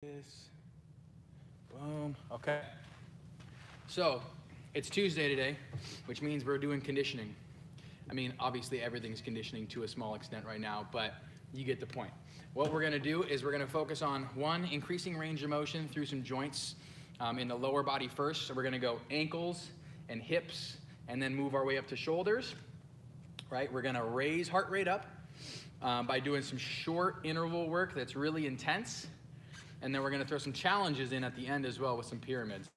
This. Boom. Okay. So it's Tuesday today, which means we're doing conditioning. I mean, obviously everything's conditioning to a small extent right now, but you get the point. What we're gonna do is we're gonna focus on one, increasing range of motion through some joints in the lower body first. So we're gonna go ankles and hips and then move our way up to shoulders, right? We're gonna raise heart rate up by doing some short interval work that's really intense. And then we're gonna throw some challenges in at the end as well with some pyramids,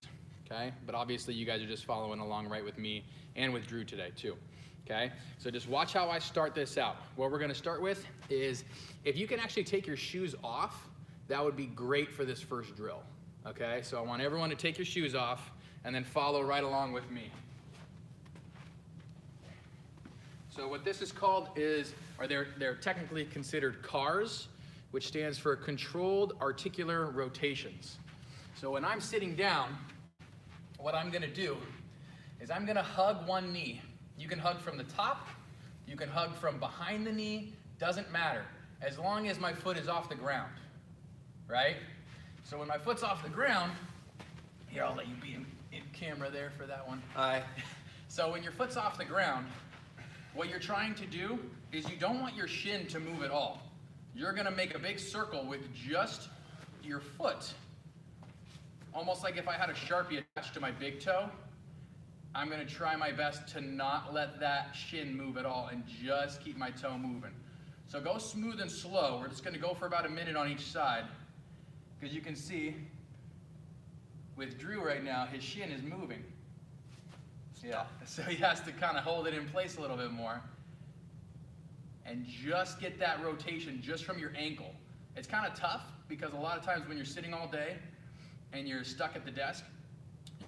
okay? But obviously you guys are just following along right with me and with Drew today too, okay? So just watch how I start this out. What we're gonna start with is, if you can actually take your shoes off, that would be great for this first drill, okay? So I want everyone to take your shoes off and then follow right along with me. So what this is called is, or they're technically considered CARs, which stands for controlled articular rotations. So when I'm sitting down, what I'm gonna do is I'm gonna hug one knee. You can hug from the top, you can hug from behind the knee, doesn't matter, as long as my foot is off the ground, right? So when my foot's off the ground, here, I'll let you be in camera there for that one. Hi. So when your foot's off the ground, what you're trying to do is you don't want your shin to move at all. You're gonna make a big circle with just your foot. Almost like if I had a Sharpie attached to my big toe, I'm gonna try my best to not let that shin move at all and just keep my toe moving. So go smooth and slow. We're just gonna go for about a minute on each side, because you can see with Drew right now, his shin is moving. Yeah, so he has to kind of hold it in place a little bit more. And just get that rotation just from your ankle. It's kind of tough because a lot of times when you're sitting all day and you're stuck at the desk,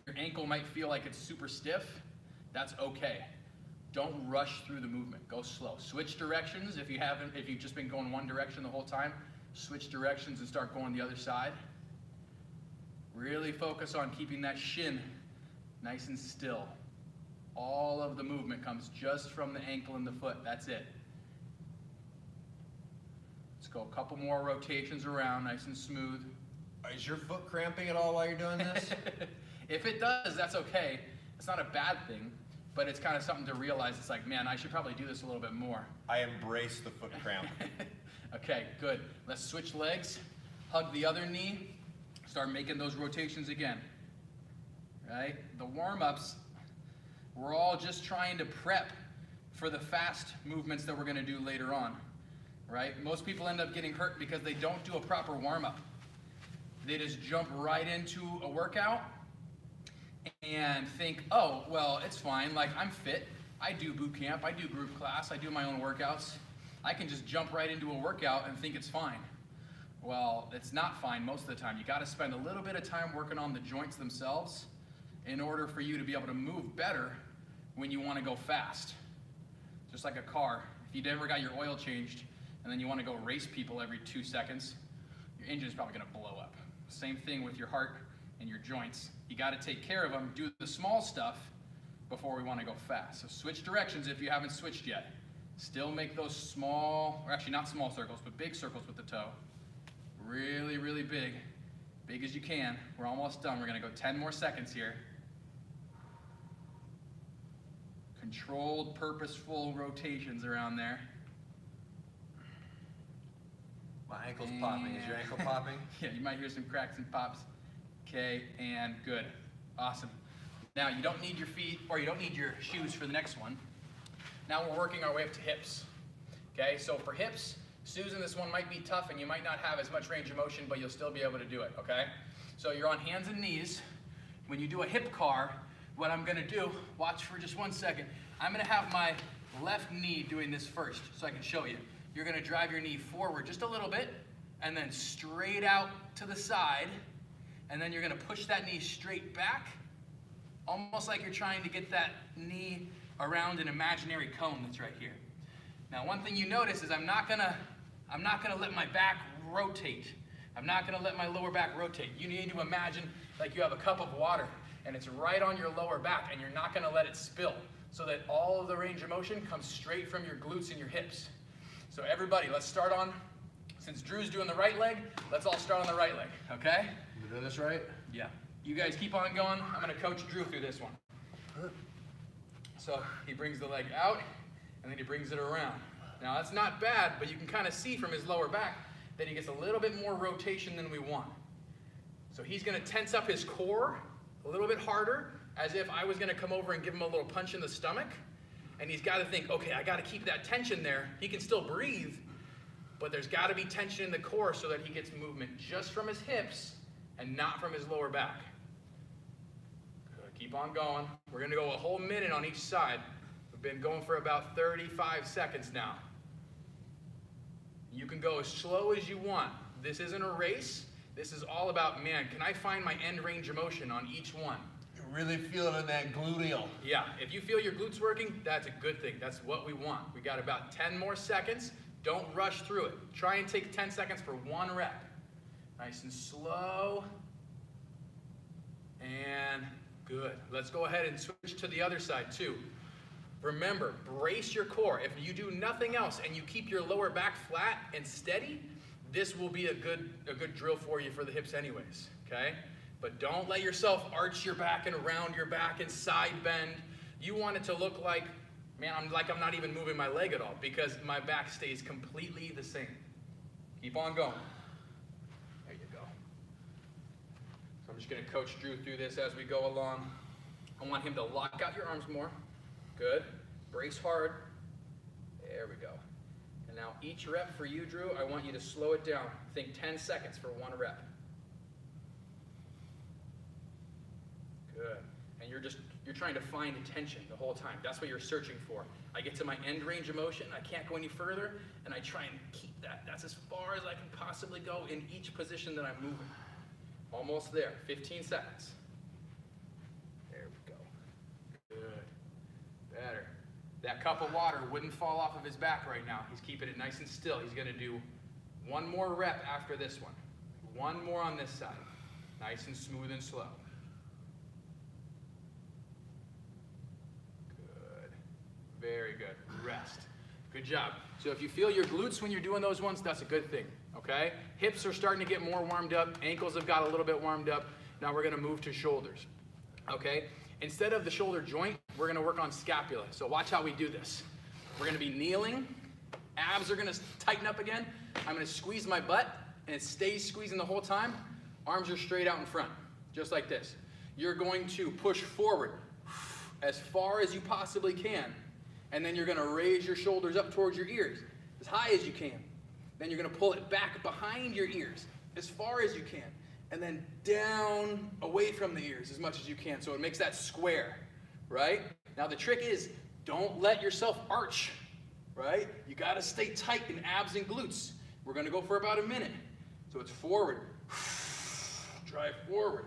your ankle might feel like it's super stiff. That's okay. Don't rush through the movement. Go slow. Switch directions if you've just been going one direction the whole time. Switch directions and start going the other side. Really focus on keeping that shin nice and still. All of the movement comes just from the ankle and the foot. That's it. Let's go a couple more rotations around, nice and smooth. Is your foot cramping at all while you're doing this? If it does, that's okay. It's not a bad thing, but it's kind of something to realize. It's like, man, I should probably do this a little bit more. I embrace the foot cramp. Okay, good. Let's switch legs. Hug the other knee. Start making those rotations again. Right? The warm-ups, we're all just trying to prep for the fast movements that we're going to do later on. Right? Most people end up getting hurt because they don't do a proper warm-up. They just jump right into a workout and think, oh, well, it's fine. Like, I'm fit. I do boot camp. I do group class. I do my own workouts. I can just jump right into a workout and think it's fine. Well, it's not fine most of the time. You got to spend a little bit of time working on the joints themselves in order for you to be able to move better when you want to go fast. Just like a car. If you never got your oil changed, and then you want to go race people every 2 seconds, your engine is probably going to blow up. Same thing with your heart and your joints. You got to take care of them, do the small stuff before we want to go fast. So switch directions if you haven't switched yet. Still make those small, or actually not small circles, but big circles with the toe. Really, really big. Big as you can. We're almost done. We're going to go 10 more seconds here. Controlled, purposeful rotations around there. My ankle's popping. Is your ankle popping? Yeah, you might hear some cracks and pops. Okay, and good. Awesome. Now, you don't need your feet, or you don't need your shoes for the next one. Now we're working our way up to hips. Okay, so for hips, Susan, this one might be tough, and you might not have as much range of motion, but you'll still be able to do it, okay? So you're on hands and knees. When you do a hip car, what I'm gonna do, watch for just 1 second, I'm gonna have my left knee doing this first, so I can show you. You're gonna drive your knee forward just a little bit, and then straight out to the side, and then you're gonna push that knee straight back, almost like you're trying to get that knee around an imaginary cone that's right here. Now, one thing you notice is I'm not gonna let my back rotate. I'm not gonna let my lower back rotate. You need to imagine like you have a cup of water, and it's right on your lower back, and you're not gonna let it spill, so that all of the range of motion comes straight from your glutes and your hips. So everybody, let's start on since Drew's doing the right leg, let's all start on the right leg, okay? You doing this right? Yeah. You guys keep on going. I'm gonna coach Drew through this one. So he brings the leg out, and then he brings it around. Now that's not bad, but you can kind of see from his lower back that he gets a little bit more rotation than we want. So he's gonna tense up his core a little bit harder, as if I was gonna come over and give him a little punch in the stomach. And he's gotta think, okay, I gotta keep that tension there. He can still breathe, but there's gotta be tension in the core so that he gets movement just from his hips and not from his lower back. Good. Keep on going. We're gonna go a whole minute on each side. We've been going for about 35 seconds now. You can go as slow as you want. This isn't a race. This is all about, man, can I find my end range of motion on each one? You're really feeling in that gluteal. Yeah, if you feel your glutes working, that's a good thing. That's what we want. We got about 10 more seconds. Don't rush through it. Try and take 10 seconds for one rep. Nice and slow. And good. Let's go ahead and switch to the other side too. Remember, brace your core. If you do nothing else and you keep your lower back flat and steady, this will be a good drill for you for the hips anyways, okay? But don't let yourself arch your back and around your back and side bend. You want it to look like, man, I'm not even moving my leg at all because my back stays completely the same. Keep on going. There you go. So I'm just gonna coach Drew through this as we go along. I want him to lock out your arms more. Good. Brace hard. There we go. And now each rep for you, Drew, I want you to slow it down. Think 10 seconds for one rep. Good. And you're trying to find tension the whole time. That's what you're searching for. I get to my end range of motion, I can't go any further, and I try and keep that. That's as far as I can possibly go in each position that I'm moving. Almost there. 15 seconds. There we go. Good. Better. That cup of water wouldn't fall off of his back right now. He's keeping it nice and still. He's going to do one more rep after this one. One more on this side. Nice and smooth and slow. Good. Very good. Rest. Good job. So if you feel your glutes when you're doing those ones, that's a good thing. Okay? Hips are starting to get more warmed up. Ankles have got a little bit warmed up. Now we're going to move to shoulders. Okay? Instead of the shoulder joint, we're gonna work on scapula. So watch how we do this. We're gonna be kneeling, abs are gonna tighten up again. I'm gonna squeeze my butt, and it stays squeezing the whole time. Arms are straight out in front, just like this. You're going to push forward as far as you possibly can, and then you're gonna raise your shoulders up towards your ears, as high as you can. Then you're gonna pull it back behind your ears, as far as you can. And then down away from the ears as much as you can. So it makes that square, right? Now the trick is, don't let yourself arch, right? You gotta stay tight in abs and glutes. We're gonna go for about a minute. So it's forward, drive forward,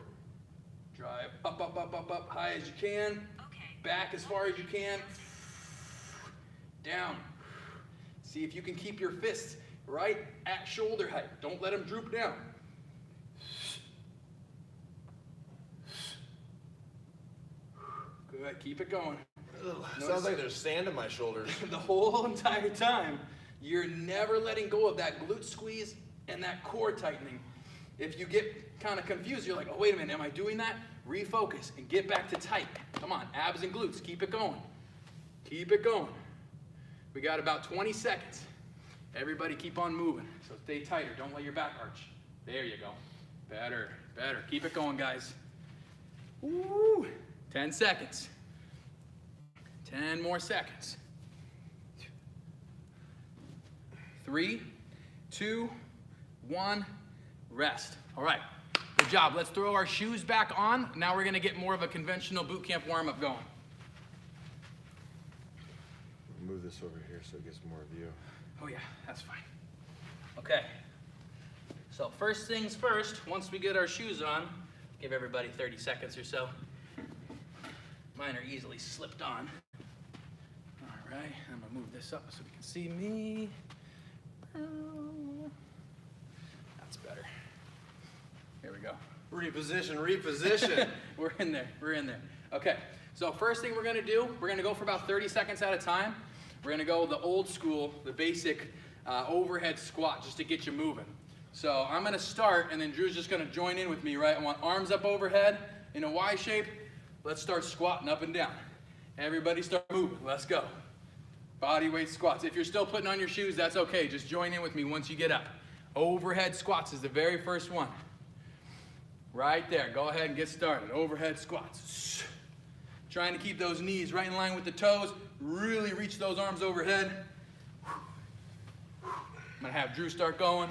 drive up, up, up, up, up, high as you can, back as far as you can, down. See if you can keep your fists right at shoulder height. Don't let them droop down. Good, keep it going. Sounds like there's sand in my shoulders. The whole entire time, you're never letting go of that glute squeeze and that core tightening. If you get kind of confused, you're like, oh, wait a minute, am I doing that? Refocus and get back to tight. Come on, abs and glutes, keep it going. Keep it going. We got about 20 seconds. Everybody keep on moving. So stay tighter, don't let your back arch. There you go. Better, better. Keep it going, guys. Woo! 10 seconds. 10 more seconds. 3, 2, 1, rest. All right, good job. Let's throw our shoes back on. Now we're gonna get more of a conventional boot camp warm-up going. Move this over here so it gets more view. Oh yeah, that's fine. Okay, so first things first, once we get our shoes on, give everybody 30 seconds or so. Mine are easily slipped on. All right, I'm gonna move this up so we can see me. That's better. Here we go. Reposition, reposition. We're in there, we're in there. Okay, so first thing we're gonna do, we're gonna go for about 30 seconds at a time. We're gonna go the old school, the basic overhead squat just to get you moving. So I'm gonna start, and then Drew's just gonna join in with me, right? I want arms up overhead in a Y shape. Let's start squatting up and down. Everybody start moving, let's go. Body weight squats. If you're still putting on your shoes, that's okay. Just join in with me once you get up. Overhead squats is the very first one. Right there, go ahead and get started. Overhead squats. Trying to keep those knees right in line with the toes. Really reach those arms overhead. I'm gonna have Drew start going.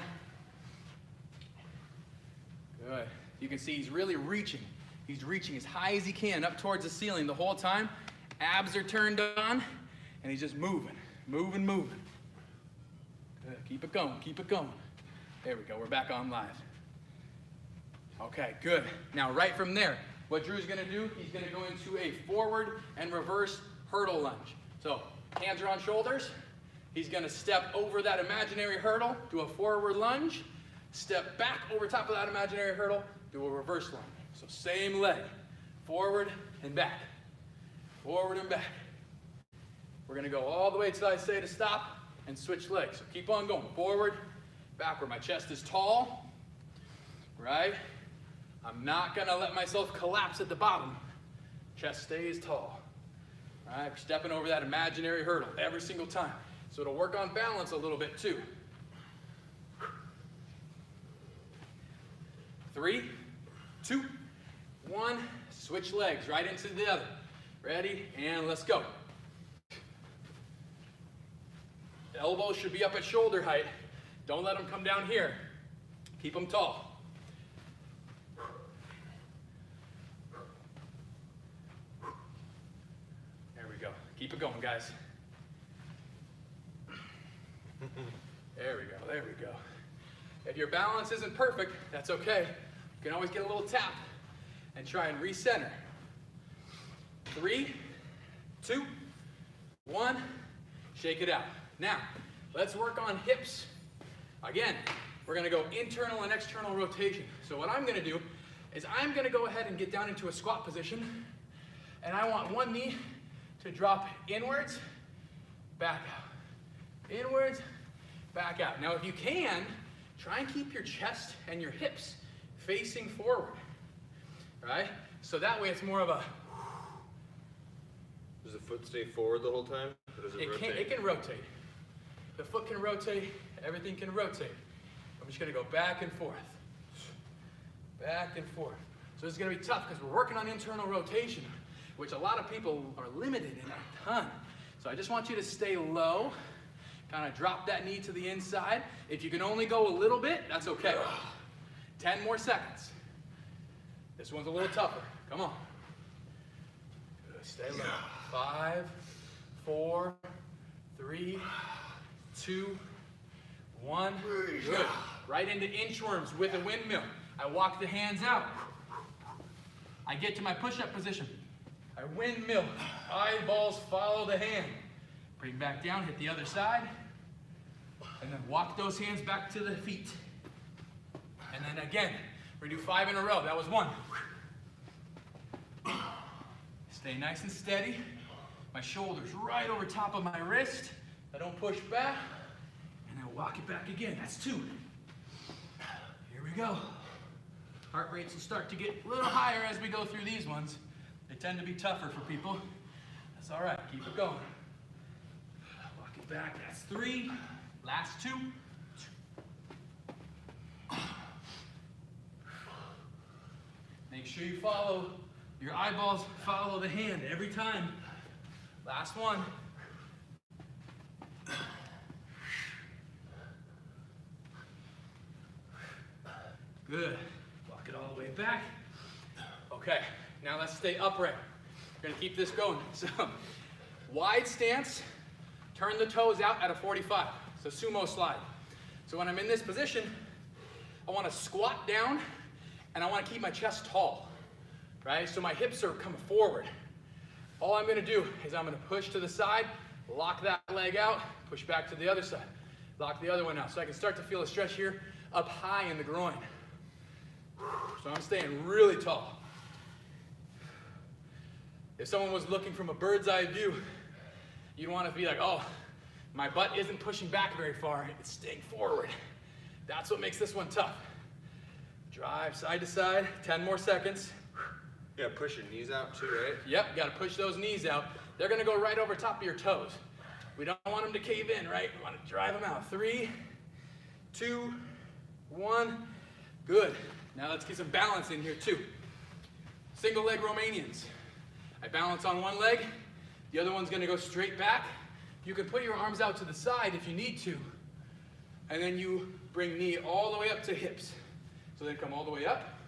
Good. You can see he's really reaching. He's reaching as high as he can up towards the ceiling the whole time. Abs are turned on, and he's just moving, moving, moving. Good. Keep it going, keep it going. There we go, we're back on live. Okay, good. Now right from there, what Drew's gonna do, he's gonna go into a forward and reverse hurdle lunge. So hands are on shoulders. He's gonna step over that imaginary hurdle, do a forward lunge, step back over top of that imaginary hurdle, do a reverse lunge. So same leg, forward and back, forward and back. We're gonna go all the way till I say to stop and switch legs. So keep on going, forward, backward. My chest is tall, right? I'm not gonna let myself collapse at the bottom. Chest stays tall. All right, we're stepping over that imaginary hurdle every single time. So it'll work on balance a little bit too. 3, 2, 1, switch legs right into the other. Ready, and let's go. The elbows should be up at shoulder height. Don't let them come down here. Keep them tall. There we go. Keep it going, guys. There we go, there we go. If your balance isn't perfect, that's okay. You can always get a little tap and try and recenter. 3, 2, 1, shake it out. Now, let's work on hips. Again, we're gonna go internal and external rotation. So what I'm gonna do is I'm gonna go ahead and get down into a squat position, and I want one knee to drop inwards, back out. Inwards, back out. Now, if you can, try and keep your chest and your hips facing forward, right? So that way it's more of a... Does the foot stay forward the whole time? Or does it rotate? It can rotate. The foot can rotate, everything can rotate. I'm just gonna go back and forth. Back and forth. So this is gonna be tough because we're working on internal rotation, which a lot of people are limited in a ton. So I just want you to stay low, kind of drop that knee to the inside. If you can only go a little bit, that's okay. 10 more seconds. This one's a little tougher. Come on. Good. Stay low. 5, 4, 3, 2, 1. Good. Right into inchworms with a windmill. I walk the hands out. I get to my push-up position. I windmill. Eyeballs follow the hand. Bring back down, hit the other side. And then walk those hands back to the feet. And then again, we're gonna do 5 in a row. That was 1. Stay nice and steady. My shoulders right over top of my wrist. I don't push back. And then walk it back again. That's 2. Here we go. Heart rates will start to get a little higher as we go through these ones. They tend to be tougher for people. That's all right. Keep it going. Walk it back. That's 3. Last 2. Make sure you follow, your eyeballs follow the hand every time. Last 1. Good. Walk it all the way back. Okay, now let's stay upright. We're gonna keep this going. So, wide stance, turn the toes out at a 45. So sumo slide. So when I'm in this position, I wanna squat down and I wanna keep my chest tall, right? So my hips are coming forward. All I'm gonna do is I'm gonna push to the side, lock that leg out, push back to the other side, lock the other one out. So I can start to feel a stretch here up high in the groin. So I'm staying really tall. If someone was looking from a bird's eye view, you'd want to be like, oh, My butt isn't pushing back very far, it's staying forward. That's what makes this one tough. Drive side to side, 10 more seconds. Yeah, push your knees out too, right? Yep, gotta push those knees out. They're gonna go right over top of your toes. We don't want them to cave in, right? We wanna drive them out. 3, 2, 1. Good. Now let's get some balance in here too. Single leg Romanians. I balance on one leg, the other one's gonna go straight back. You can put your arms out to the side if you need to. And then you bring knee all the way up to hips. So then come all the way up.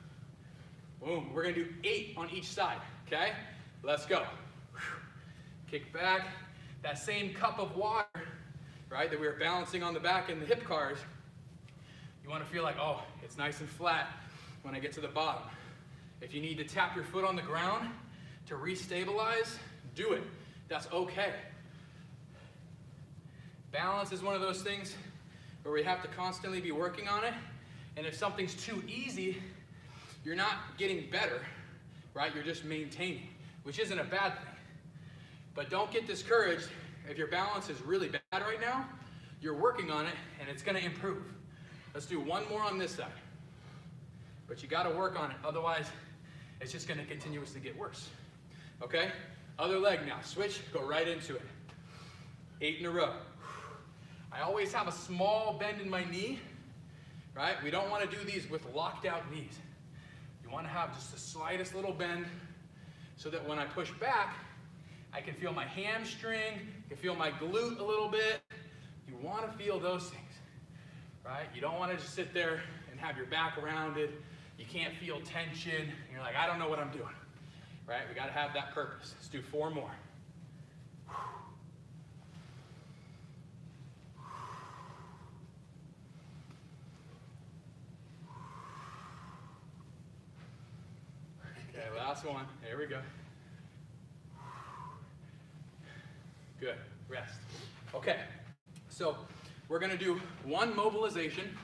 Boom. We're gonna do 8 on each side, okay? Let's go. Kick back. That same cup of water, right, that we were balancing on the back and the hip cars, you wanna feel like, oh, it's nice and flat when I get to the bottom. If you need to tap your foot on the ground to restabilize, do it. That's okay. Balance is one of those things where we have to constantly be working on it. And if something's too easy, you're not getting better, right? You're just maintaining, which isn't a bad thing. But don't get discouraged if your balance is really bad right now. You're working on it and it's gonna improve. Let's do one more on this side. But you gotta work on it, otherwise it's just gonna continuously get worse. Okay? Other leg now, switch, go right into it. 8 in a row. I always have a small bend in my knee, right? We don't wanna do these with locked out knees. You wanna have just the slightest little bend so that when I push back, I can feel my hamstring, I can feel my glute a little bit. You wanna feel those things, right? You don't wanna just sit there and have your back rounded. You can't feel tension. And you're like, I don't know what I'm doing, right? We gotta have that purpose. Let's do 4 more. Okay, last one. Here we go. Good. Rest. Okay, so we're gonna do one mobilization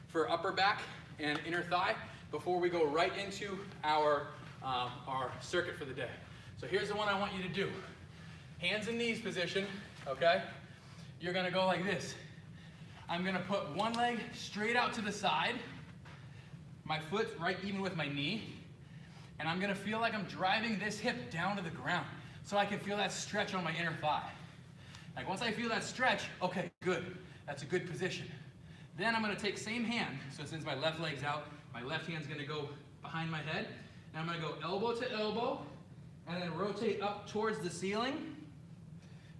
for upper back and inner thigh before we go right into our circuit for the day. So here's the one I want you to do. Hands and knees position, okay? You're gonna go like this. I'm gonna put one leg straight out to the side, my foot's right even with my knee, and I'm gonna feel like I'm driving this hip down to the ground so I can feel that stretch on my inner thigh. Like once I feel that stretch, okay, good. That's a good position. Then I'm gonna take same hand, so since my left leg's out, my left hand's gonna go behind my head, and I'm gonna go elbow to elbow, and then rotate up towards the ceiling,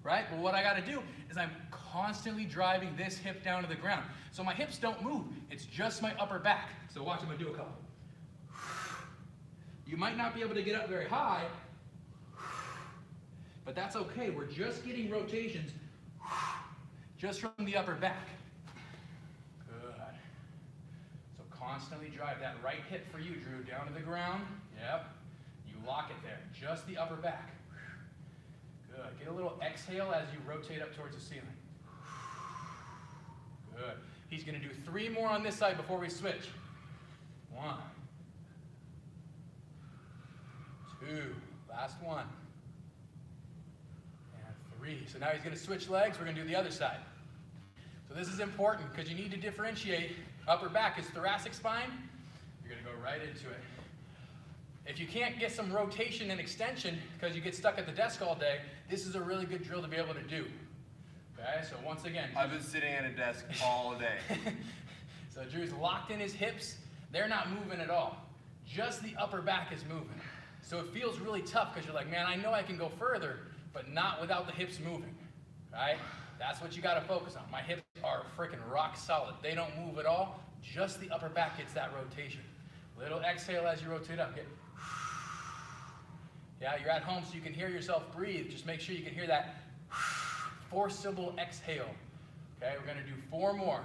right? But what I gotta do is I'm constantly driving this hip down to the ground. So my hips don't move, it's just my upper back. So watch, I'm gonna do a couple. You might not be able to get up very high, but that's okay. We're just getting rotations just from the upper back. Good. So constantly drive that right hip for you, Drew, down to the ground. Yep. You lock it there, just the upper back. Good. Get a little exhale as you rotate up towards the ceiling. Good. He's going to do 3 more on this side before we switch. 1, 2, last one. 3. So now he's going to switch legs. We're going to do the other side. So this is important because you need to differentiate. Upper back is thoracic spine. You're going to go right into it. If you can't get some rotation and extension because you get stuck at the desk all day, this is a really good drill to be able to do. Okay, so once again. I've been sitting at a desk all day. So Drew's locked in his hips. They're not moving at all. Just the upper back is moving. So it feels really tough because you're like, man, I know I can go further, but not without the hips moving, right? That's what you gotta focus on. My hips are freaking rock solid. They don't move at all. Just the upper back gets that rotation. Little exhale as you rotate up. Yeah, you're at home so you can hear yourself breathe. Just make sure you can hear that forcible exhale. Okay, we're gonna do 4 more.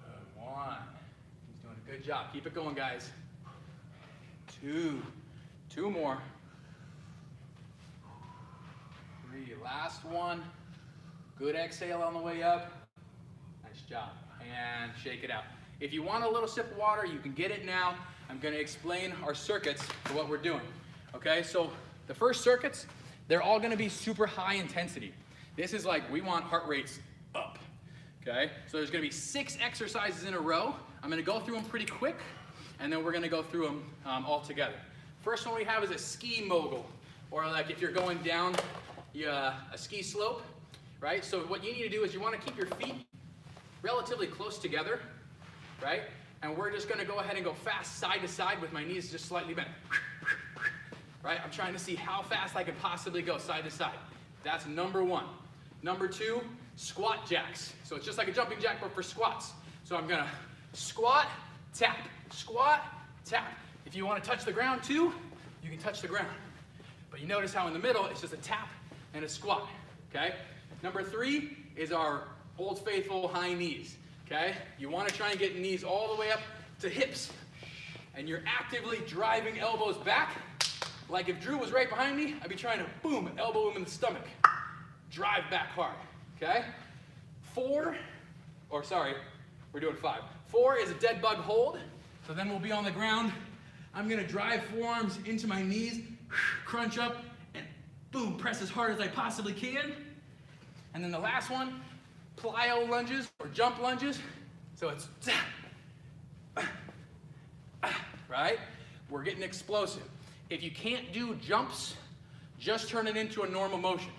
Good, 1. He's doing a good job. Keep it going, guys. 2. 2 more. 3, last one. Good exhale on the way up. Nice job. And shake it out. If you want a little sip of water, you can get it now. I'm going to explain our circuits for what we're doing. Okay, so the first circuits, they're all going to be super high intensity. This is like, we want heart rates up, okay? So there's gonna be 6 exercises in a row. I'm gonna go through them pretty quick, and then we're gonna go through them all together. First one we have is a ski mogul, or like if you're going down a ski slope, right? So what you need to do is you wanna keep your feet relatively close together, right? And we're just gonna go ahead and go fast side to side with my knees just slightly bent. Right? I'm trying to see how fast I can possibly go side to side. That's number 1. Number 2, squat jacks. So it's just like a jumping jack, but for squats. So I'm gonna squat, tap, squat, tap. If you wanna touch the ground too, you can touch the ground. But you notice how in the middle, it's just a tap and a squat, okay? Number 3 is our Old Faithful high knees, okay? You wanna try and get knees all the way up to hips. And you're actively driving elbows back. Like if Drew was right behind me, I'd be trying to, boom, elbow him in the stomach. Drive back hard, okay? 4, or sorry, we're doing 5. 4 is a dead bug hold. So then we'll be on the ground. I'm gonna drive forearms into my knees, crunch up, and boom, press as hard as I possibly can. And then the last one, plyo lunges or jump lunges. So it's, right? We're getting explosive. If you can't do jumps, just turn it into a normal motion.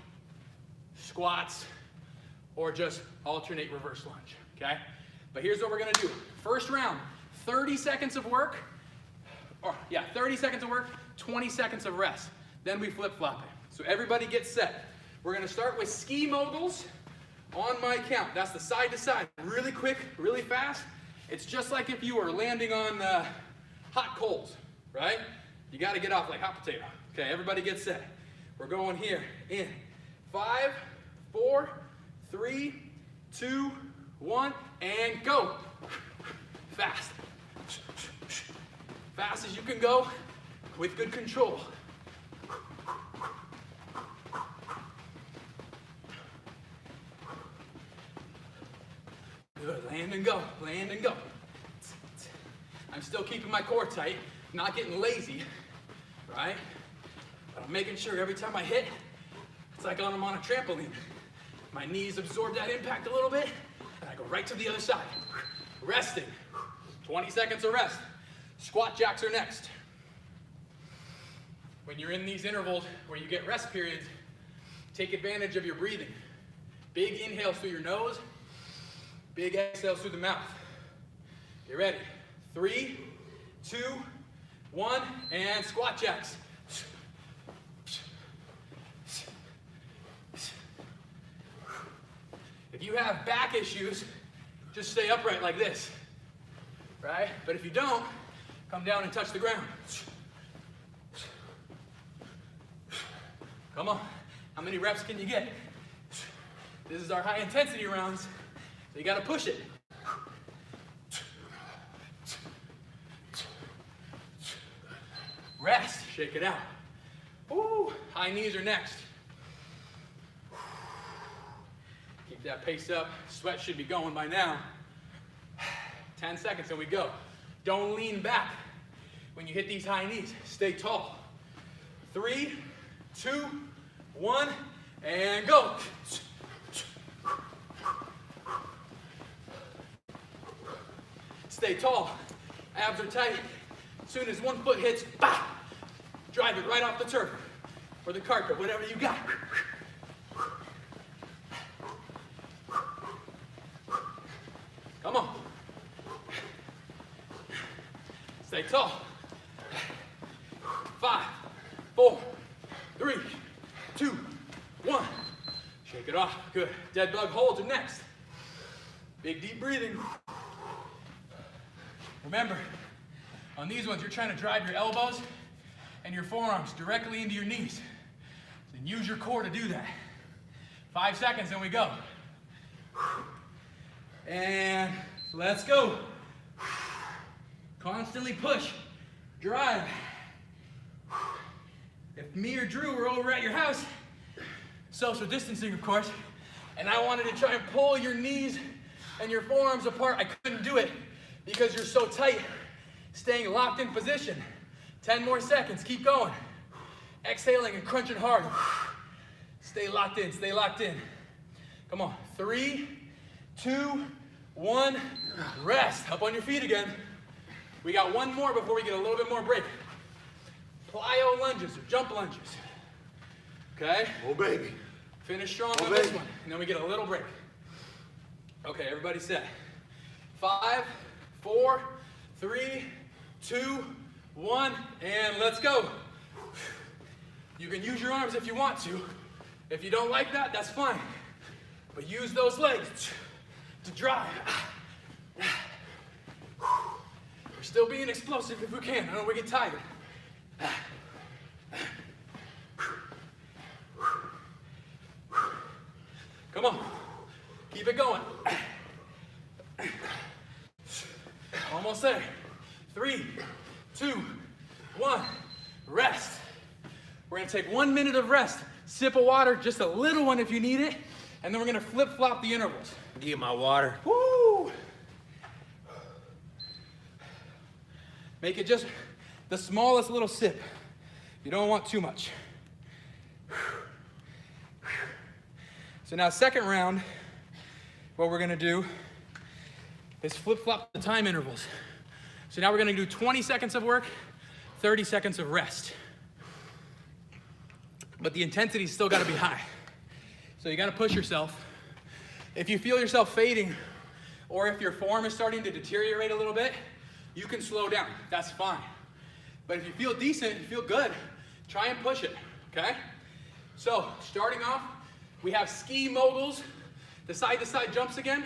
Squats, or just alternate reverse lunge, okay? But here's what we're gonna do. First round, 30 seconds of work, 30 seconds of work, 20 seconds of rest. Then we flip-flop it. So everybody get set. We're gonna start with ski moguls on my count. That's the side to side, really quick, really fast. It's just like if you were landing on hot coals, right? You got to get off like hot potato. Okay, everybody get set. We're going here in 5, 4, 3, 2, 1, and go. Fast. Fast as you can go with good control. Good, land and go, land and go. I'm still keeping my core tight, not getting lazy, right? But I'm making sure every time I hit, it's like I'm on a trampoline. My knees absorb that impact a little bit, and I go right to the other side. Resting, 20 seconds of rest. Squat jacks are next. When you're in these intervals where you get rest periods, take advantage of your breathing. Big inhales through your nose, big exhales through the mouth. Get ready. 3, 2, 1, and squat jacks. If you have back issues, just stay upright like this, right? But if you don't, come down and touch the ground. Come on, how many reps can you get? This is our high intensity rounds, so you gotta push it. Rest, shake it out. Ooh, high knees are next. Keep that pace up. Sweat should be going by now. 10 seconds and we go. Don't lean back when you hit these high knees. Stay tall. 3, 2, 1, and go. Stay tall. Abs are tight. As soon as one foot hits, bah! Drive it right off the turf or the carpet, whatever you got. Come on. Stay tall. 5, 4, 3, 2, 1. Shake it off. Good. Dead bug holds are next. Big deep breathing. Remember, on these ones, you're trying to drive your elbows and your forearms directly into your knees. Then use your core to do that. 5 seconds and we go. And let's go. Constantly push, drive. If me or Drew were over at your house, social distancing of course, and I wanted to try and pull your knees and your forearms apart, I couldn't do it because you're so tight, staying locked in position. 10 more seconds, keep going. Exhaling and crunching hard. Stay locked in, stay locked in. Come on, 3, 2, 1, rest. Up on your feet again. We got one more before we get a little bit more break. Plyo lunges or jump lunges. Okay? Oh, baby. Finish strong Oh, on this baby. one, and then we get a little break. Okay, everybody set. 5, 4, 3, 2, 1, and let's go. You can use your arms if you want to. If you don't like that, that's fine. But use those legs to drive. We're still being explosive if we can. I know we get tired. Come on. Keep it going. Almost there. 3, 2, 1. Rest. We're gonna take 1 minute of rest. Sip of water, just a little one if you need it. And then we're gonna flip-flop the intervals. Get my water. Woo! Make it just the smallest little sip. You don't want too much. So now second round, what we're gonna do is flip-flop the time intervals. So now we're gonna do 20 seconds of work, 30 seconds of rest. But the intensity's still gotta be high. So you gotta push yourself. If you feel yourself fading, or if your form is starting to deteriorate a little bit, you can slow down, that's fine. But if you feel decent, you feel good, try and push it, okay? So, starting off, we have ski moguls, the side-to-side jumps again.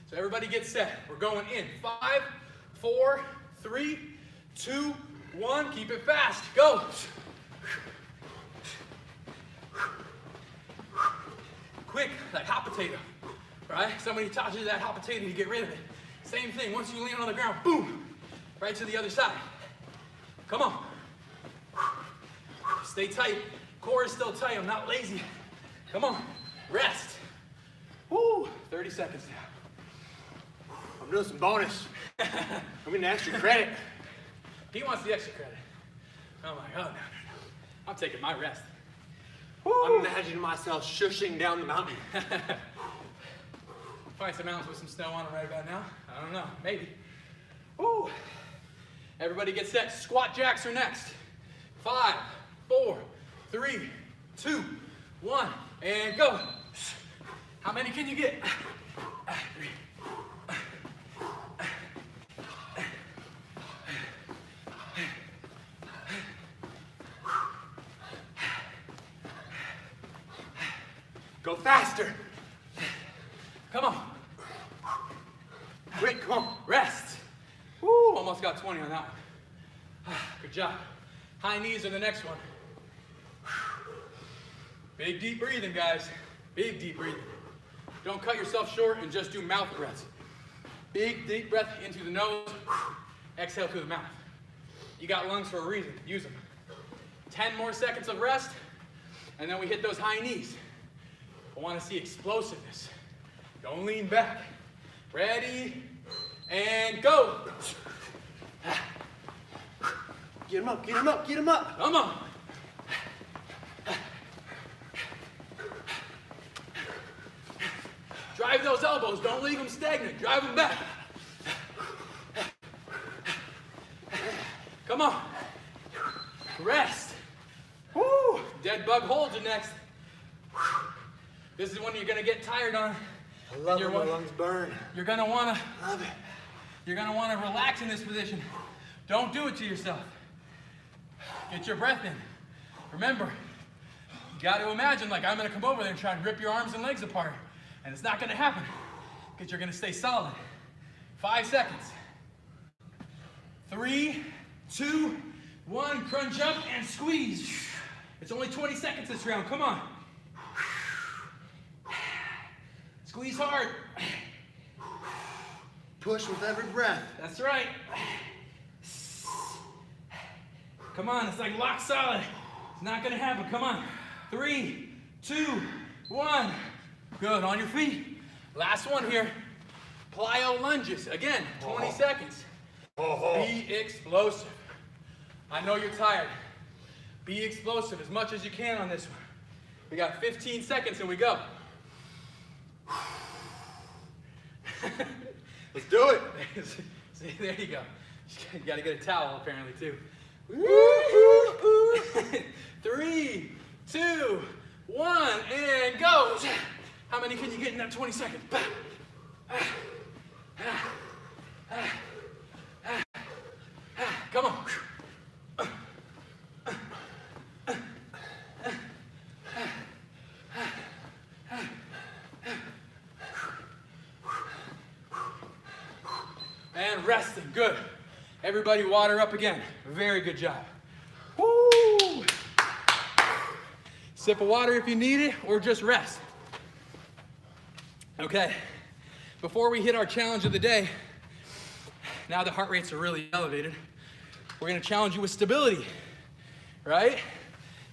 So everybody get set. We're going in. 5, 4, 3, 2, 1. Keep it fast. Go. Quick, like hot potato, right? Somebody touches that hot potato, you get rid of it. Same thing, once you land on the ground, boom, right to the other side. Come on. Stay tight. Core is still tight, I'm not lazy. Come on, rest. Woo, 30 seconds now. I'm doing some bonus. I'm getting extra credit. He wants the extra credit. I'm like, oh, no. I'm taking my rest. I'm imagining myself shushing down the mountain. Find some mountains with some snow on them right about now. I don't know, maybe. Woo. Everybody get set. Squat jacks are next. 5, 4, 3, 2, 1, and go. How many can you get? 3. Go faster. Come on. Quick, come on. Rest. Woo, almost got 20 on that one. Good job. High knees are the next one. Big deep breathing, guys. Big deep breathing. Don't cut yourself short and just do mouth breaths. Big deep breath into the nose, exhale through the mouth. You got lungs for a reason, use them. 10 more seconds of rest, and then we hit those high knees. I want to see explosiveness. Don't lean back. Ready, and go. Get him up, get him up, get him up. Come on. Drive those elbows, don't leave them stagnant. Drive them back. Come on. Rest. Woo. Dead bug holds are next. This is when you're gonna get tired on. I love when my lungs burn. You're gonna wanna Love it. You're gonna wanna relax in this position. Don't do it to yourself. Get your breath in. Remember, you gotta imagine like I'm gonna come over there and try and rip your arms and legs apart. And it's not gonna happen, because you're gonna stay solid. 5 seconds. 3, 2, 1, crunch up and squeeze. It's only 20 seconds this round, come on. Squeeze hard. Push with every breath. That's right. Come on, it's like lock solid. It's not gonna happen, come on. 3, 2, 1. Good, on your feet. Last one here. Plyo lunges, again, 20 seconds. Be explosive. I know you're tired. Be explosive as much as you can on this one. We got 15 seconds and we go. Let's do it. See, there you go. You gotta get a towel apparently too. 3, 2, 1, and go. How many can you get in that 20 seconds? Come on. And resting, good. Everybody water up again. Very good job. Woo! Sip of water if you need it, or just rest. Okay, before we hit our challenge of the day, now the heart rates are really elevated, we're gonna challenge you with stability, right?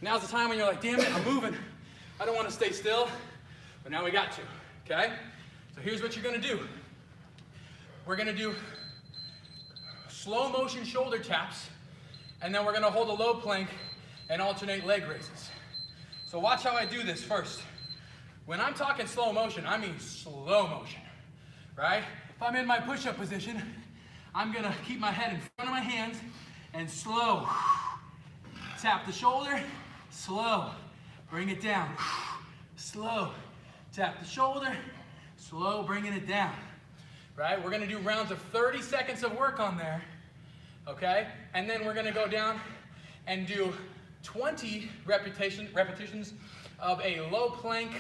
Now's the time when you're like, damn it, I'm moving. I don't wanna stay still, but now we got to, okay? So here's what you're gonna do. We're gonna do slow motion shoulder taps, and then we're gonna hold a low plank and alternate leg raises. So watch how I do this first. When I'm talking slow motion, I mean slow motion, right? If I'm in my push-up position, I'm gonna keep my head in front of my hands and slow. Tap the shoulder, slow. Bring it down, slow. Tap the shoulder, slow, bringing it down, right? We're gonna do rounds of 30 seconds of work on there, okay? And then we're gonna go down and do 20 repetitions of a low plank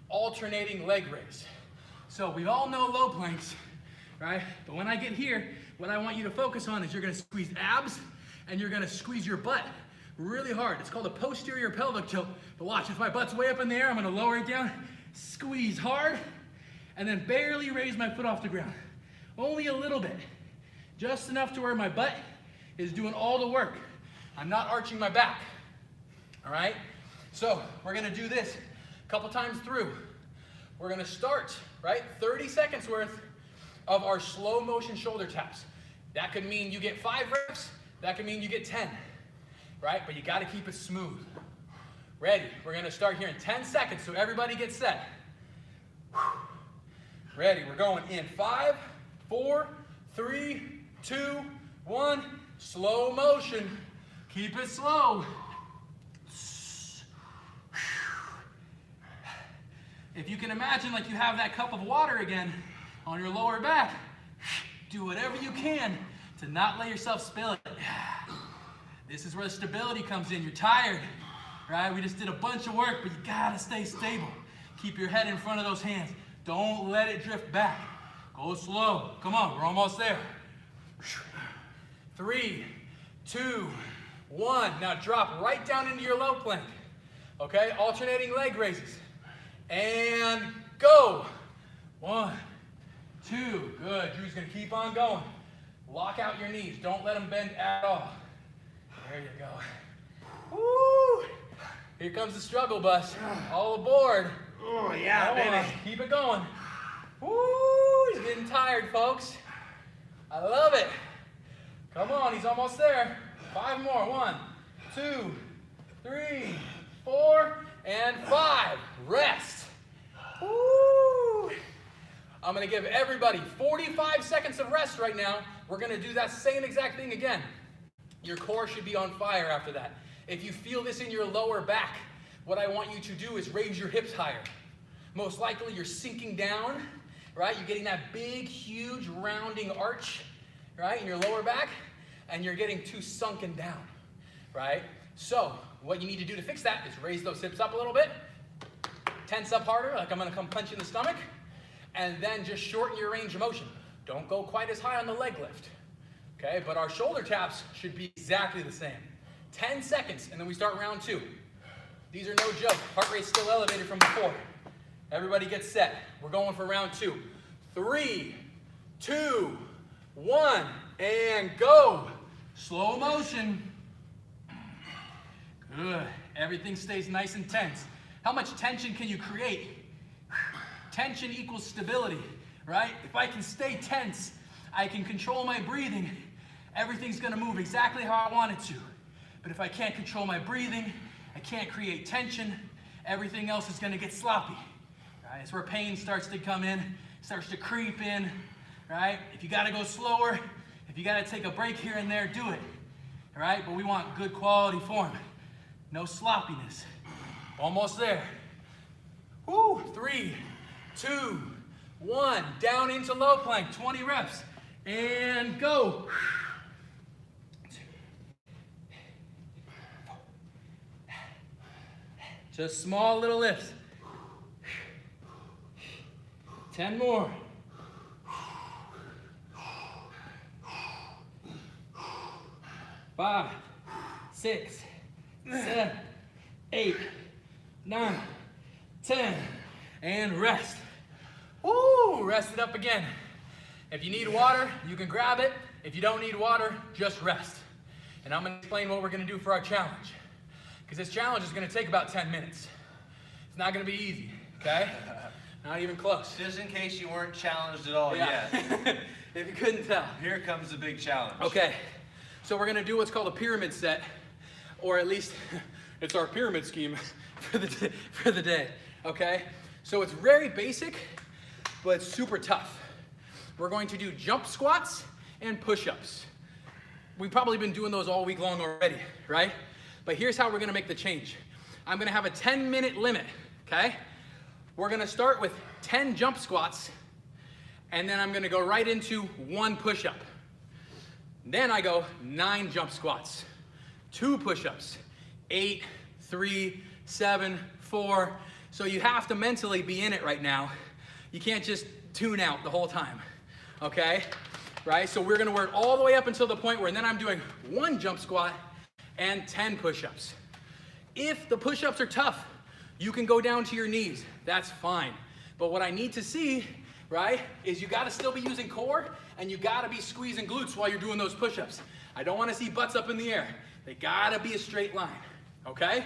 alternating leg raise. So we all know low planks, right? But when I get here, what I want you to focus on is you're gonna squeeze abs and you're gonna squeeze your butt really hard. It's called a posterior pelvic tilt. But watch, if my butt's way up in the air, I'm gonna lower it down, squeeze hard, and then barely raise my foot off the ground. Only a little bit. Just enough to where my butt is doing all the work. I'm not arching my back, all right? So we're gonna do this a couple times through. We're gonna start, right? 30 seconds worth of our slow motion shoulder taps. That could mean you get 5 reps, that could mean you get 10, right? But you gotta keep it smooth. Ready, we're gonna start here in 10 seconds, so everybody get set. Ready, we're going in 5, 4, 3, 2, 1. Slow motion, keep it slow. If you can imagine like you have that cup of water again on your lower back, do whatever you can to not let yourself spill it. This is where the stability comes in. You're tired, right? We just did a bunch of work, but you gotta stay stable. Keep your head in front of those hands. Don't let it drift back. Go slow. Come on, we're almost there. 3, 2, 1. Now drop right down into your low plank. Okay, alternating leg raises. And go. 1, 2, good. Drew's gonna keep on going. Lock out your knees. Don't let them bend at all. There you go. Woo! Here comes the struggle bus. All aboard. Oh, yeah, Come on, baby. keep it going. Woo! He's getting tired, folks. I love it. Come on, he's almost there. 5 more. 1, 2, 3, 4, and 5. Rest. Woo! I'm gonna give everybody 45 seconds of rest right now. We're gonna do that same exact thing again. Your core should be on fire after that. If you feel this in your lower back, what I want you to do is raise your hips higher. Most likely you're sinking down, right? You're getting that big, huge rounding arch, right, in your lower back, and you're getting too sunken down, right? So what you need to do to fix that is raise those hips up a little bit, tense up harder, like I'm gonna come punch you in the stomach, and then just shorten your range of motion. Don't go quite as high on the leg lift, okay? But our shoulder taps should be exactly the same. 10 seconds, and then we start round 2. These are no joke. Heart rate's still elevated from before. Everybody get set. We're going for round 2. 3, 2, 1, and go. Slow motion. Good. Everything stays nice and tense. How much tension can you create? Tension equals stability, right? If I can stay tense, I can control my breathing. Everything's gonna move exactly how I want it to. But if I can't control my breathing, I can't create tension, everything else is gonna get sloppy, Right? It's where pain starts to come in, starts to creep in, right? If you gotta go slower, if you gotta take a break here and there, do it, all right? But we want good quality form, no sloppiness. Almost there. Woo, 3, 2, 1, down into low plank, 20 reps, and go. Just small little lifts. 10 more. 5, 6, 7, 8, 9, 10, and rest. Woo, rest it up again. If you need water, you can grab it. If you don't need water, just rest. And I'm gonna explain what we're gonna do for our challenge. Because this challenge is gonna take about 10 minutes. It's not gonna be easy, okay? Not even close. Just in case you weren't challenged at all Yeah. yet. If you couldn't tell. Here comes the big challenge. Okay, so we're gonna do what's called a pyramid set, or at least it's our pyramid scheme for the day, okay? So it's very basic, but it's super tough. We're going to do jump squats and push-ups. We've probably been doing those all week long already, right? But here's how we're gonna make the change. I'm gonna have a 10-minute limit, okay? We're gonna start with 10 jump squats, and then I'm gonna go right into 1 push-up. Then I go 9 jump squats, 2 push-ups, 8, 3, 7, 4. So you have to mentally be in it right now. You can't just tune out the whole time, okay? Right, so we're gonna work all the way up until the point where then I'm doing 1 jump squat and 10 push-ups. If the push-ups are tough, you can go down to your knees, that's fine. But what I need to see, right, is you gotta still be using core and you gotta be squeezing glutes while you're doing those push-ups. I don't wanna see butts up in the air. They gotta be a straight line, okay?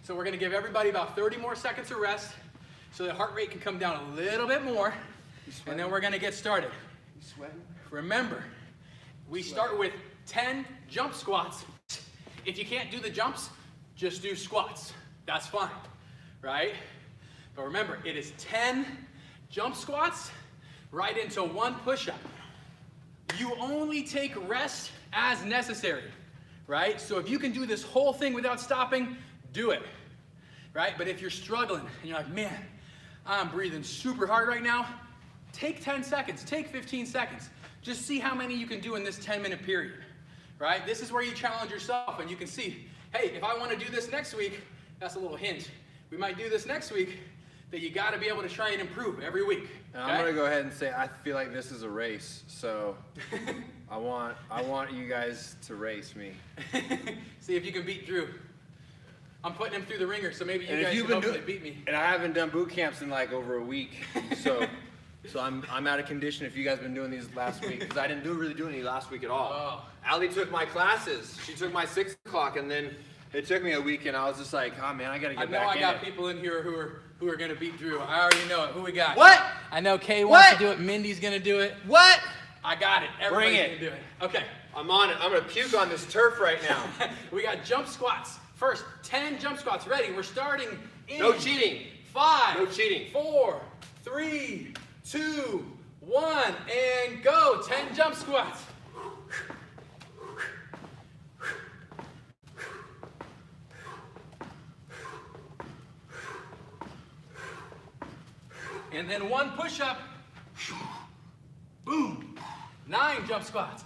So we're gonna give everybody about 30 more seconds of rest so the heart rate can come down a little bit more, and then we're gonna get started. You sweating? Remember, we start with 10 jump squats. If you can't do the jumps, just do squats. That's fine, right? But remember, it is 10 jump squats right into 1 push-up. You only take rest as necessary, right? So if you can do this whole thing without stopping, do it, right? But if you're struggling and you're like, man, I'm breathing super hard right now, take 10 seconds, take 15 seconds. Just see how many you can do in this 10-minute period, right? This is where you challenge yourself and you can see, hey, if I want to do this next week, that's a little hint. We might do this next week, that you got to be able to try and improve every week. And I'm gonna go ahead and say I feel like this is a race, so I want you guys to race me. See if you can beat Drew. I'm putting him through the ringer, so maybe you And if guys you've can been hopefully beat me. And I haven't done boot camps in like over a week, so I'm out of condition if you guys been doing these last week, because I didn't really do any last week at all. Oh. Allie took my classes. She took my 6 o'clock, and then it took me a week, and I was just like, oh man, I gotta I get know back I in got it. people in here who are gonna beat Drew. I already know it. Who we got? What? I know Kay wants to What? do it. Mindy's gonna do it. What? I got it. Everybody's it. gonna do it. Okay. I'm on it. I'm gonna puke on this turf right now. We got jump squats. First, 10 jump squats. Ready? We're starting in No cheating. 5, No cheating. 4, 3, 2, 1, and go. 10 jump squats. And then 1 push-up. Boom. 9 jump squats.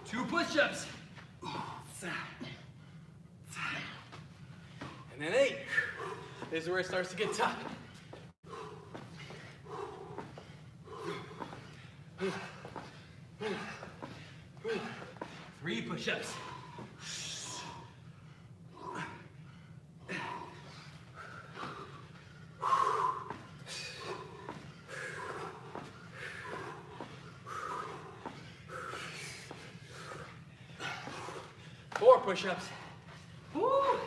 Two push-ups. And then 8. This is where it starts to get tough. 3 push-ups. Four push-ups. Woo!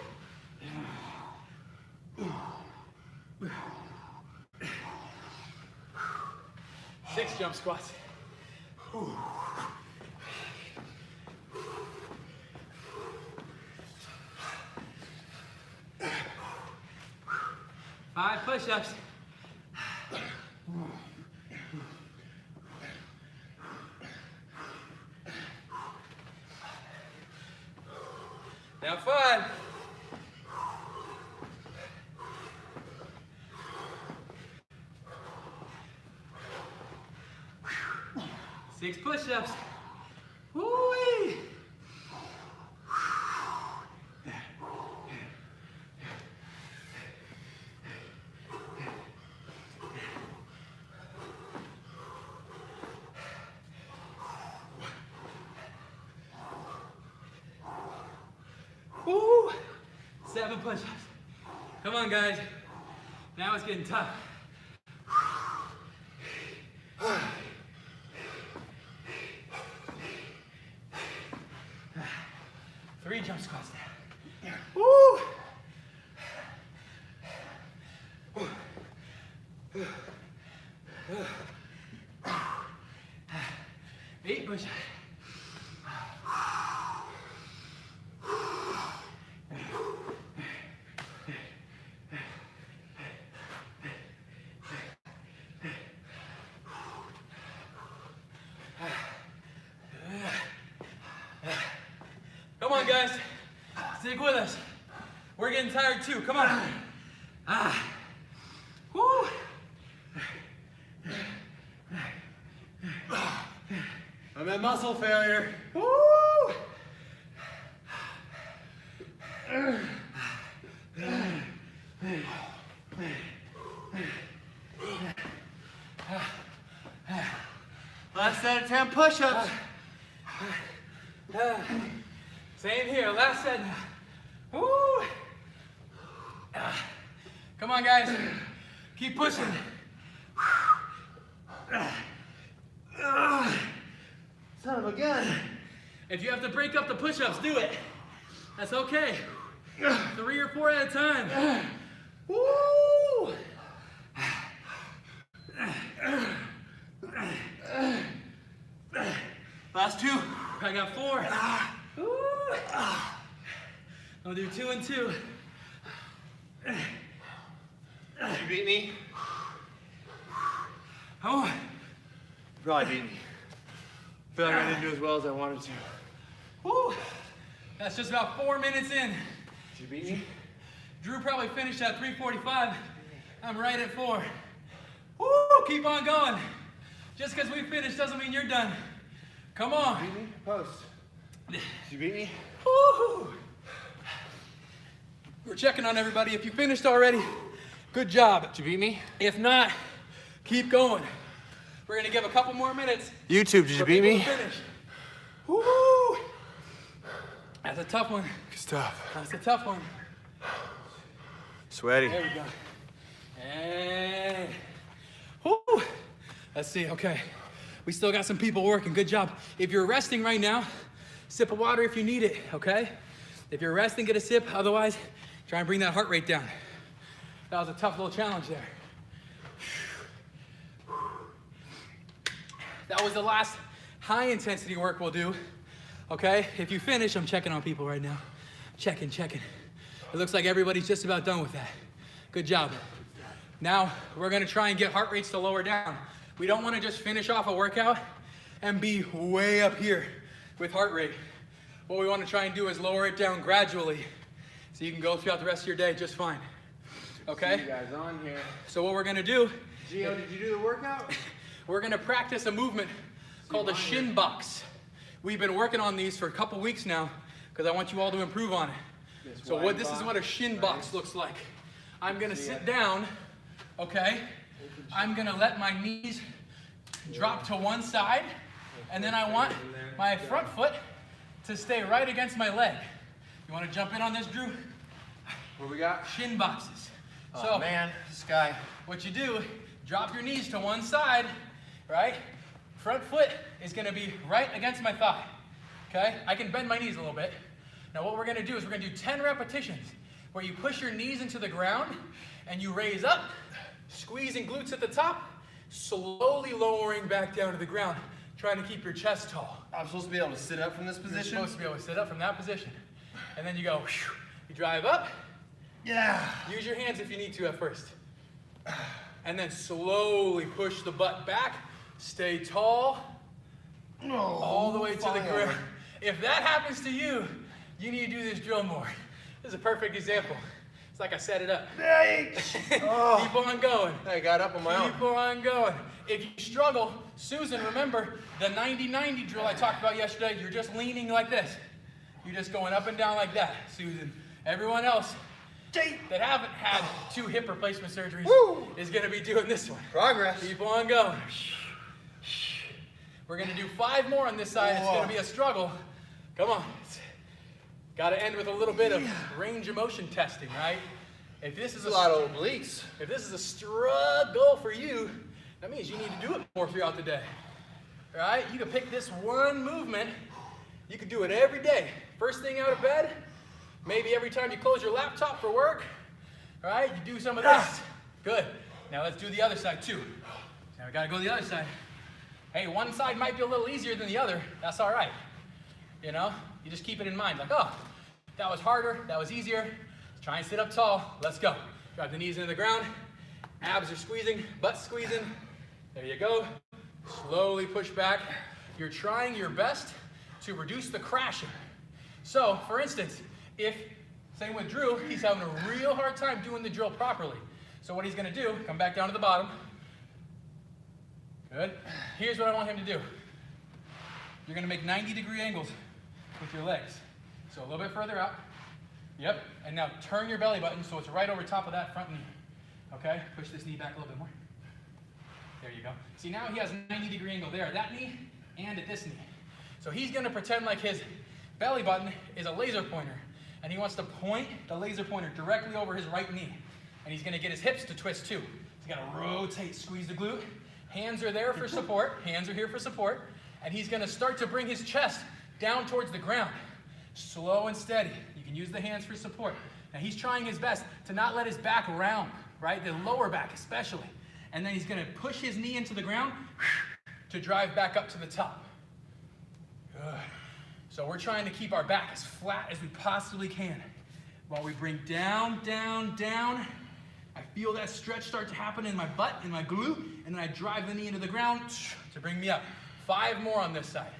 6 jump squats. push-ups. Now 5. Six push-ups. Woo-wee. Woo! 7 push-ups. Come on, guys. Now it's getting tough. 3 jump squats now. Woo! Eight push-ups. Come on, guys. Stick with us. We're getting tired too. Come on. Woo. I'm at muscle failure. Woo. Last set of 10 push-ups. Same here. Last set. Woo. Come on, guys. Keep pushing. Son of a gun. If you have to break up the push-ups, do it. That's okay. 3 or 4 at a time. Woo! Last 2. I got 4. Woo! I'll do 2 and 2. You beat me? Oh, You probably beat me. I feel like I didn't do as well as I wanted to. woo! That's just about 4 minutes in. Did you beat me? Drew probably finished at 3:45. I'm right at 4. Woo! Keep on going. Just because we finished doesn't mean you're done. Come on. Beat me? Post. Did you beat me? Woo! We're checking on everybody. If you finished already, good job. Did you beat me? If not, keep going. We're gonna give a couple more minutes. YouTube, did you for beat people me? to finish. Woo! That's a tough one. Good stuff. That's a tough one. Sweaty. There we go. And woo! Let's see. Okay, we still got some people working. Good job. If you're resting right now, sip of water if you need it. Okay. If you're resting, get a sip. Otherwise, try and bring that heart rate down. That was a tough little challenge there. That was the last high intensity work we'll do. Okay, if you finish, I'm checking on people right now. Checking. It looks like everybody's just about done with that. Good job. Now, we're gonna try and get heart rates to lower down. We don't wanna just finish off a workout and be way up here with heart rate. What we wanna try and do is lower it down gradually so you can go throughout the rest of your day just fine. See Okay? you guys on here. So what we're gonna do, Gio, did you do the workout? we're gonna practice a movement called a shin box. We've been working on these for a couple weeks now because I want you all to improve on it. So this is what a shin box looks like. I'm gonna sit down, okay? I'm gonna let my knees drop to one side, and then I want my front foot to stay right against my leg. You wanna jump in on this, Drew? What we got? Shin boxes. Oh So man, this guy. what you do, drop your knees to one side, right? Front foot is gonna be right against my thigh, okay? I can bend my knees a little bit. Now what we're gonna do is we're gonna do 10 repetitions where you push your knees into the ground and you raise up, squeezing glutes at the top, slowly lowering back down to the ground, trying to keep your chest tall. I'm supposed to be able to sit up from this You're position? supposed to be able to sit up from that position. And then you go, you drive up, Yeah. use your hands if you need to at first. And then slowly push the butt back. Stay tall. All the way to the ground. If that happens to you, you need to do this drill more. This is a perfect example. It's like I set it up. Keep on going. I got up on my own. Keep on going. If you struggle, Susan, remember the 90-90 drill I talked about yesterday? You're just leaning like this. You're just going up and down like that, Susan. Everyone else that haven't had 2 hip replacement surgeries is going to be doing this one. Progress. Keep on going. We're going to do 5 more on this side. It's going to be a struggle. Come on. Got to end with a little bit of range of motion testing, right? If this is a lot of obliques. If this is a struggle for you, that means you need to do it more throughout the day. Right? You can pick this one movement. You can do it every day. First thing out of bed, maybe every time you close your laptop for work. Right? You do some of this. Good. Now let's do the other side too. Now we got to go to the other side. Hey, one side might be a little easier than the other. That's all right. You know, you just keep it in mind. Like, oh, that was harder. That was easier. Try and sit up tall. Let's go. Drive the knees into the ground. Abs are squeezing, butt squeezing. There you go. Slowly push back. You're trying your best to reduce the crashing. So, for instance, same with Drew, he's having a real hard time doing the drill properly. So what he's going to do, come back down to the bottom. Good. Here's what I want him to do. You're going to make 90-degree angles with your legs. So a little bit further out. Yep. And now turn your belly button so it's right over top of that front knee. Okay? Push this knee back a little bit more. There you go. See, now he has a 90-degree angle there at that knee and at this knee. So he's going to pretend like his belly button is a laser pointer. And he wants to point the laser pointer directly over his right knee. And he's going to get his hips to twist too. He's got to rotate, squeeze the glute. Hands are there for support. Hands are here for support. And he's going to start to bring his chest down towards the ground. Slow and steady. You can use the hands for support. Now he's trying his best to not let his back round, right? The lower back especially. And then he's going to push his knee into the ground to drive back up to the top. Good. So we're trying to keep our back as flat as we possibly can. While we bring down, down, down. I feel that stretch start to happen in my butt, in my glute, and then I drive the knee into the ground to bring me up. 5 more on this side.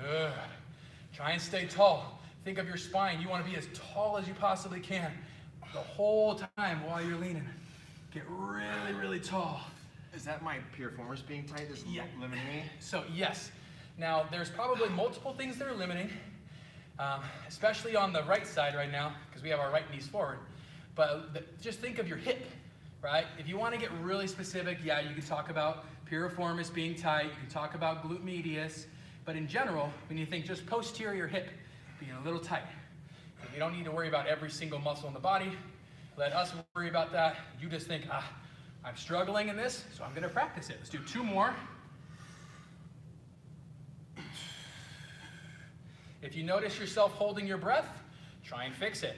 Good. Try and stay tall. Think of your spine. You want to be as tall as you possibly can the whole time while you're leaning. Get really, really tall. Is that my piriformis being tight that's limiting me? So yes. Now there's probably multiple things that are limiting, especially on the right side right now because we have our right knees forward. But just think of your hip, right? If you want to get really specific, yeah, you can talk about piriformis being tight. You can talk about glute medius. But in general, when you think just posterior hip being a little tight, you don't need to worry about every single muscle in the body. Let us worry about that. You just think, I'm struggling in this, so I'm going to practice it. Let's do 2 more. If you notice yourself holding your breath, try and fix it.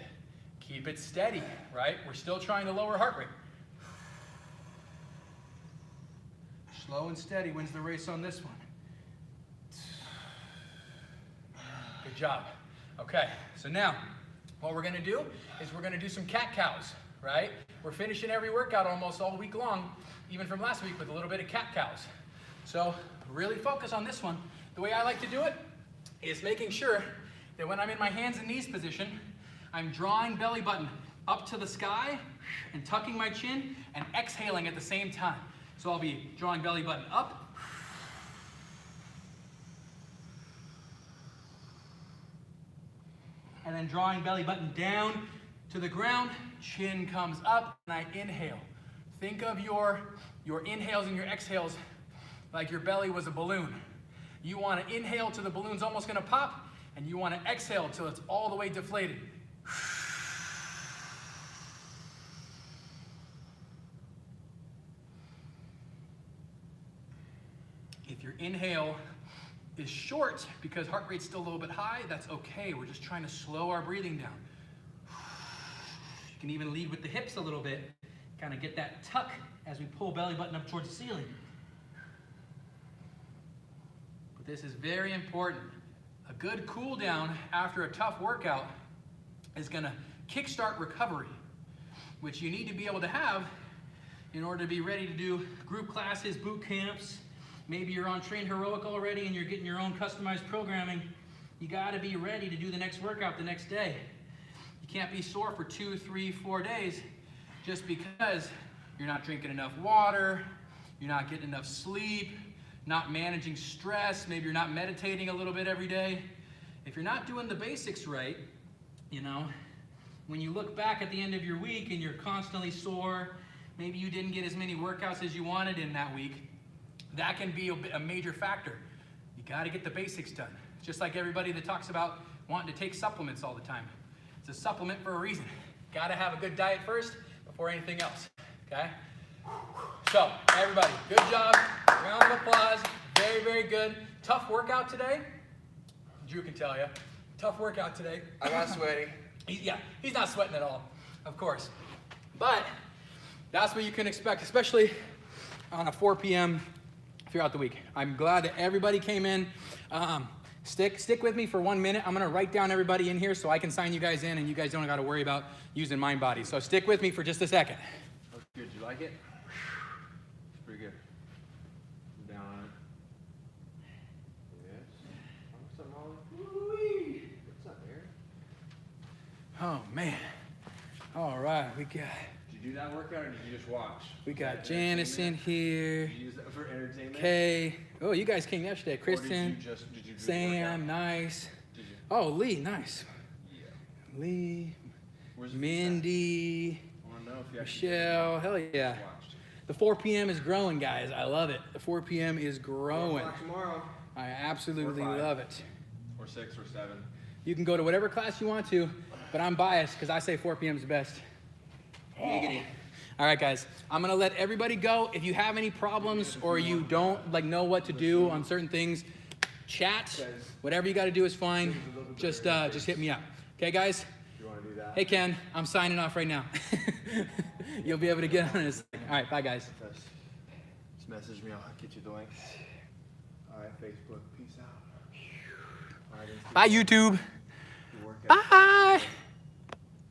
Keep it steady, right? We're still trying to lower heart rate. Slow and steady wins the race on this one. Good job. Okay, so now what we're going to do is we're going to do some cat-cows, right? We're finishing every workout almost all week long, even from last week with a little bit of cat-cows. So really focus on this one. The way I like to do it is making sure that when I'm in my hands and knees position, I'm drawing belly button up to the sky and tucking my chin and exhaling at the same time. So I'll be drawing belly button up, and then drawing belly button down to the ground, chin comes up, and I inhale. Think of your inhales and your exhales like your belly was a balloon. You want to inhale till the balloon's almost going to pop, and you want to exhale till it's all the way deflated. If your inhale is short because heart rate's still a little bit high, that's okay. We're just trying to slow our breathing down. You can even lead with the hips a little bit, kind of get that tuck as we pull belly button up towards the ceiling. But this is very important. A good cool down after a tough workout is gonna kickstart recovery, which you need to be able to have in order to be ready to do group classes, boot camps. Maybe you're on Train Heroic already and you're getting your own customized programming. You gotta be ready to do the next workout the next day. You can't be sore for 2, 3, 4 days just because you're not drinking enough water, you're not getting enough sleep, not managing stress, maybe you're not meditating a little bit every day. If you're not doing the basics right, you know, when you look back at the end of your week and you're constantly sore, maybe you didn't get as many workouts as you wanted in that week, that can be a major factor. You gotta get the basics done. Just like everybody that talks about wanting to take supplements all the time. It's a supplement for a reason. Gotta have a good diet first before anything else, okay? So, everybody, good job. Round of applause. Very, very good. Tough workout today. Drew can tell you. Tough workout today. I got sweaty. He's not sweating at all, of course. But that's what you can expect, especially on a 4 p.m. throughout the week. I'm glad that everybody came in. Stick with me for 1 minute. I'm gonna write down everybody in here so I can sign you guys in and you guys don't gotta worry about using MindBody. So stick with me for just a second. That's good. You like it? It's pretty good. Down on it. Yes. What's up, Molly? Woo-wee. What's up, Aaron? Oh man. All right, we got Did you do that workout or did you just watch? Janice in here. Did you use that for entertainment? Kay. Oh, you guys came yesterday. Or Kristen, did you do the workout? Sam, nice. Did you? Oh, Lee, nice. Yeah. Lee, Where's the Mindy, I want to know if you actually Michelle. Hell yeah. watched. The 4 p.m. is growing, guys. I love it. The 4 p.m. is 4 growing. o'clock tomorrow. I absolutely Or 5. love it. Or 6 or 7. You can go to whatever class you want to, but I'm biased because I say 4 p.m. is the best. Giggity. All right, guys. I'm gonna let everybody go. If you have any problems or you don't know what to do on certain things, chat. Whatever you got to do is fine. Just hit me up. Okay, guys. You want to do that? Hey, Ken. I'm signing off right now. You'll be able to get on this. All right, bye, guys. Just message me. I'll get you the link. All right, Facebook. Peace out. All right, Bye, YouTube. Good workout. Bye.